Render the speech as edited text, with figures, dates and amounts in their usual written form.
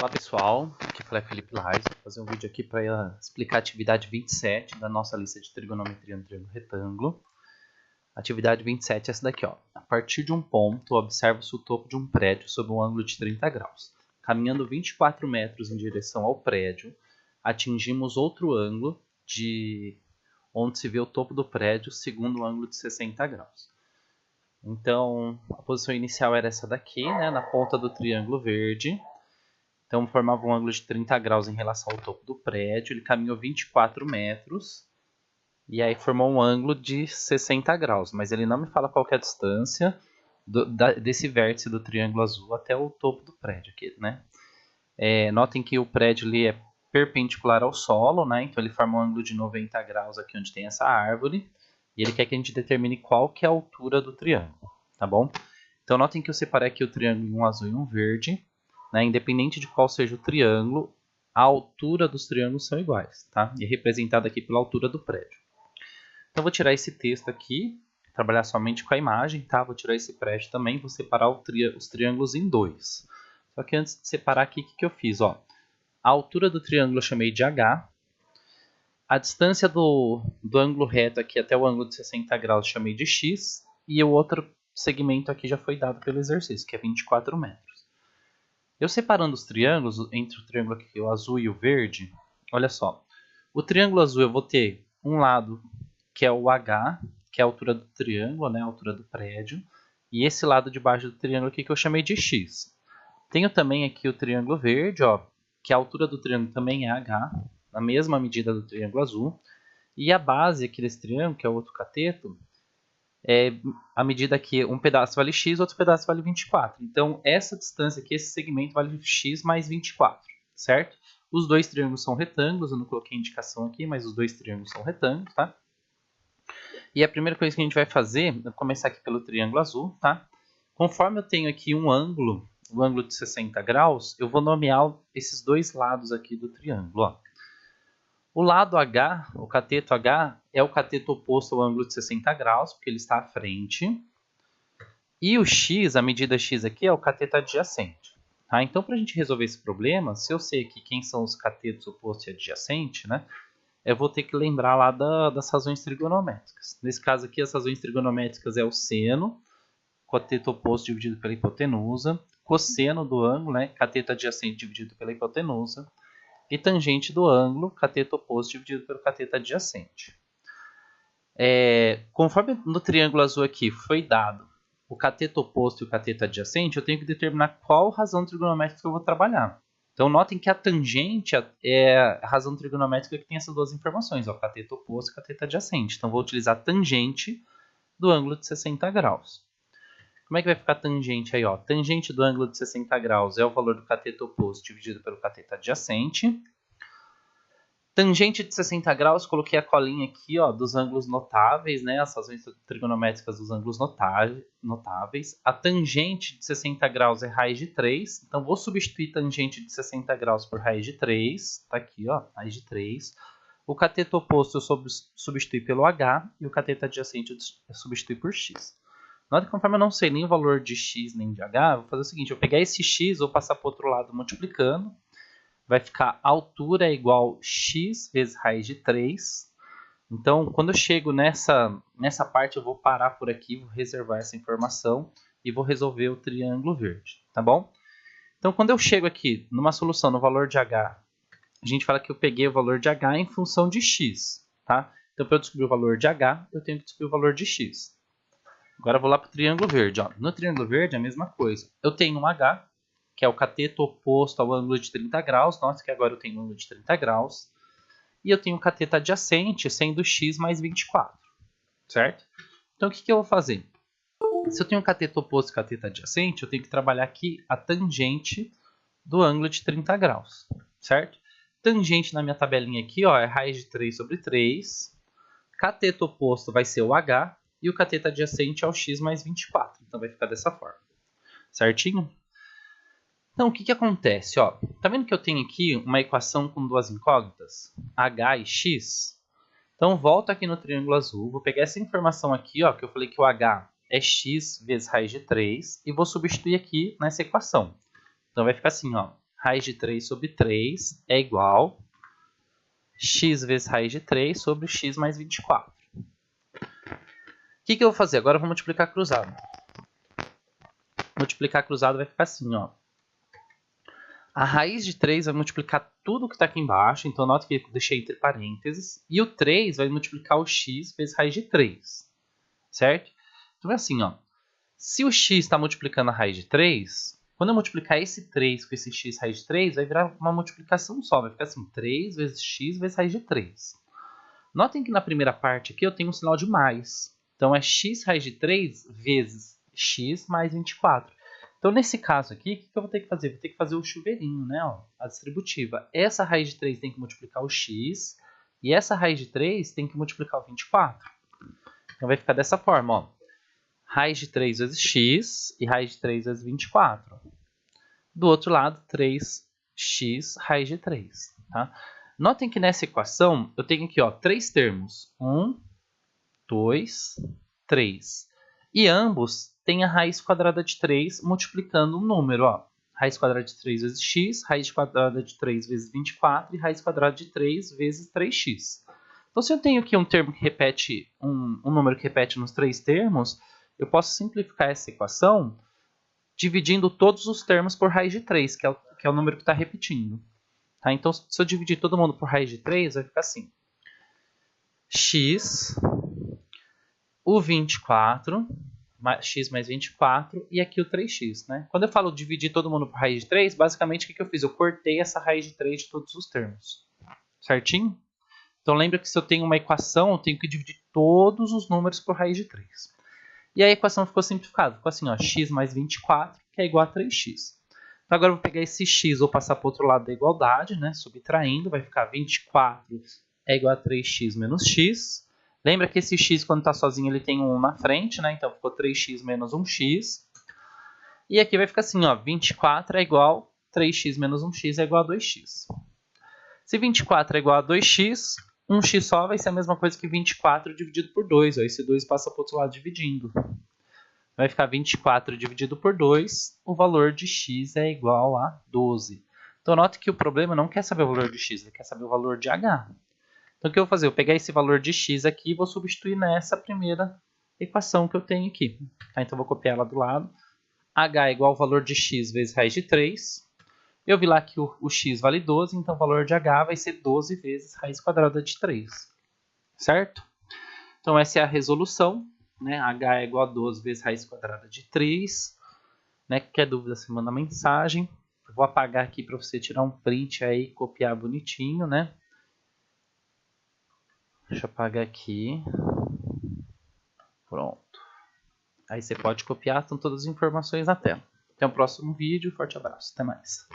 Olá pessoal, aqui é Felipe Lais, vou fazer um vídeo aqui para explicar a atividade 27 da nossa lista de trigonometria no triângulo retângulo. Atividade 27 é essa daqui, ó. A partir de um ponto, observa-se o topo de um prédio sob um ângulo de 30 graus. Caminhando 24 metros em direção ao prédio, atingimos outro ângulo de onde se vê o topo do prédio segundo o ângulo de 60 graus. Então, a posição inicial era essa daqui, né, na ponta do triângulo verde. Então, formava um ângulo de 30 graus em relação ao topo do prédio. Ele caminhou 24 metros. E aí formou um ângulo de 60 graus. Mas ele não me fala qual que é a distância desse vértice do triângulo azul até o topo do prédio aqui, né? Notem que o prédio ali é perpendicular ao solo, né? Então, ele forma um ângulo de 90 graus aqui onde tem essa árvore. E ele quer que a gente determine qual que é a altura do triângulo, tá bom? Então, notem que eu separei aqui o triângulo em um azul e um verde. Independente de qual seja o triângulo, a altura dos triângulos são iguais, tá? E é representada aqui pela altura do prédio. Então, vou tirar esse texto aqui, trabalhar somente com a imagem, tá? Vou tirar esse prédio também, vou separar os triângulos em dois. Só que antes de separar aqui, o que eu fiz? Ó, a altura do triângulo eu chamei de H. A distância do ângulo reto aqui até o ângulo de 60 graus eu chamei de X. E o outro segmento aqui já foi dado pelo exercício, que é 24 metros. Eu separando os triângulos, entre o triângulo aqui, o azul e o verde, olha só. O triângulo azul eu vou ter um lado que é o H, que é a altura do triângulo, né, a altura do prédio. E esse lado de baixo do triângulo aqui que eu chamei de X. Tenho também aqui o triângulo verde, ó, que a altura do triângulo também é H, na mesma medida do triângulo azul. E a base aqui desse triângulo, que é o outro cateto, a medida que um pedaço vale x, outro pedaço vale 24. Então, essa distância aqui, esse segmento vale x mais 24, certo? Os dois triângulos são retângulos, eu não coloquei indicação aqui, mas os dois triângulos são retângulos, tá? E a primeira coisa que a gente vai fazer, eu vou começar aqui pelo triângulo azul, tá? Conforme eu tenho aqui um ângulo, o ângulo de 60 graus, eu vou nomear esses dois lados aqui do triângulo, ó. O lado H, o cateto H, é o cateto oposto ao ângulo de 60 graus, porque ele está à frente. E o X, a medida X aqui, é o cateto adjacente. Tá? Então, para a gente resolver esse problema, se eu sei aqui quem são os catetos oposto e adjacente, né, eu vou ter que lembrar lá das razões trigonométricas. Nesse caso aqui, as razões trigonométricas é o seno, cateto oposto dividido pela hipotenusa, cosseno do ângulo, né, cateto adjacente dividido pela hipotenusa, e tangente do ângulo, cateto oposto dividido pelo cateto adjacente. Conforme no triângulo azul aqui foi dado o cateto oposto e o cateto adjacente, eu tenho que determinar qual razão trigonométrica eu vou trabalhar. Então, notem que a tangente é a razão trigonométrica que tem essas duas informações, ó, cateto oposto e cateto adjacente. Então, vou utilizar a tangente do ângulo de 60 graus. Como é que vai ficar a tangente aí? Ó? Tangente do ângulo de 60 graus é o valor do cateto oposto dividido pelo cateto adjacente. Tangente de 60 graus, coloquei a colinha aqui, ó, dos ângulos notáveis, né? As razões trigonométricas dos ângulos notáveis. A tangente de 60 graus é raiz de 3. Então, vou substituir tangente de 60 graus por raiz de 3. Tá aqui, ó, raiz de 3. O cateto oposto eu substitui pelo H e o cateto adjacente eu substitui por X. Nota que conforme eu não sei nem o valor de x nem de h, eu vou fazer o seguinte, eu vou pegar esse x, vou passar para o outro lado multiplicando, vai ficar a altura é igual x vezes raiz de 3. Então, quando eu chego nessa parte, eu vou parar por aqui, vou reservar essa informação e vou resolver o triângulo verde, tá bom? Então, quando eu chego aqui numa solução no valor de h, a gente fala que eu peguei o valor de h em função de x, tá? Então, para eu descobrir o valor de h, eu tenho que descobrir o valor de x. Agora eu vou lá para o triângulo verde. Ó. No triângulo verde é a mesma coisa. Eu tenho um H, que é o cateto oposto ao ângulo de 30 graus. Nossa, que agora eu tenho um ângulo de 30 graus. E eu tenho um cateto adjacente, sendo x mais 24. Certo? Então, o que eu vou fazer? Se eu tenho um cateto oposto e cateto adjacente, eu tenho que trabalhar aqui a tangente do ângulo de 30 graus. Certo? Tangente na minha tabelinha aqui, ó, é raiz de 3 sobre 3. Cateto oposto vai ser o H. E o cateto adjacente é o x mais 24. Então, vai ficar dessa forma. Certinho? Então, o que acontece? Ó, tá vendo que eu tenho aqui uma equação com duas incógnitas? H e x. Então, volto aqui no triângulo azul. Vou pegar essa informação aqui, ó, que eu falei que o H é x vezes raiz de 3. E vou substituir aqui nessa equação. Então, vai ficar assim, ó. raiz de 3 sobre 3 é igual x vezes raiz de 3 sobre x mais 24. O que eu vou fazer? Agora eu vou multiplicar cruzado. Multiplicar cruzado vai ficar assim, ó. A raiz de 3 vai multiplicar tudo que está aqui embaixo, então nota que eu deixei entre parênteses. E o 3 vai multiplicar o x vezes raiz de 3, certo? Então é assim, ó. Se o x está multiplicando a raiz de 3, quando eu multiplicar esse 3 com esse x raiz de 3, vai virar uma multiplicação só. Vai ficar assim, 3 vezes x vezes raiz de 3. Notem que na primeira parte aqui eu tenho um sinal de mais. Então é x raiz de 3 vezes x mais 24. Então nesse caso aqui, o que eu vou ter que fazer? Vou ter que fazer o chuveirinho, né? Ó, a distributiva. Essa raiz de 3 tem que multiplicar o x, e essa raiz de 3 tem que multiplicar o 24. Então vai ficar dessa forma, ó. Raiz de 3 vezes x e raiz de 3 vezes 24. Do outro lado, 3x raiz de 3. Tá? Notem que nessa equação eu tenho aqui ó, 3 termos. 1, 2, 3. E ambos têm a raiz quadrada de 3 multiplicando um número. Ó. Raiz quadrada de 3 vezes x, raiz quadrada de 3 vezes 24 e raiz quadrada de 3 vezes 3x. Então, se eu tenho aqui um termo que repete, um número que repete nos 3 termos, eu posso simplificar essa equação dividindo todos os termos por raiz de 3, que é o número que está repetindo. Tá? Então, se eu dividir todo mundo por raiz de 3, vai ficar assim. X, o 24, x mais 24, e aqui o 3x. Né? Quando eu falo dividir todo mundo por raiz de 3, basicamente o que eu fiz? Eu cortei essa raiz de 3 de todos os termos. Certinho? Então, lembra que se eu tenho uma equação, eu tenho que dividir todos os números por raiz de 3. E a equação ficou simplificada. Ficou assim, ó, x mais 24, que é igual a 3x. Então, agora eu vou pegar esse x, vou passar para o outro lado da igualdade, né? Subtraindo, vai ficar 24 é igual a 3x menos x. Lembra que esse x, quando está sozinho, ele tem um 1 na frente, né? Então, ficou 3x menos 1x. E aqui vai ficar assim, ó, 24 é igual a 3x menos 1x é igual a 2x. Se 24 é igual a 2x, 1x só vai ser a mesma coisa que 24 dividido por 2. Ó. Esse 2 passa para o outro lado dividindo. Vai ficar 24 dividido por 2, o valor de x é igual a 12. Então, note que o problema não quer saber o valor de x, ele quer saber o valor de h. Então, o que eu vou fazer? Eu vou pegar esse valor de x aqui e vou substituir nessa primeira equação que eu tenho aqui. Tá? Então, eu vou copiar ela do lado. H é igual ao valor de x vezes raiz de 3. Eu vi lá que o x vale 12, então o valor de h vai ser 12 vezes raiz quadrada de 3. Certo? Então, essa é a resolução. Né? H é igual a 12 vezes raiz quadrada de 3. Né? Qualquer dúvida, você manda mensagem. Eu vou apagar aqui para você tirar um print aí e copiar bonitinho. Né? Deixa eu apagar aqui. Pronto. Aí você pode copiar, estão todas as informações na tela. Até o próximo vídeo. Forte abraço. Até mais.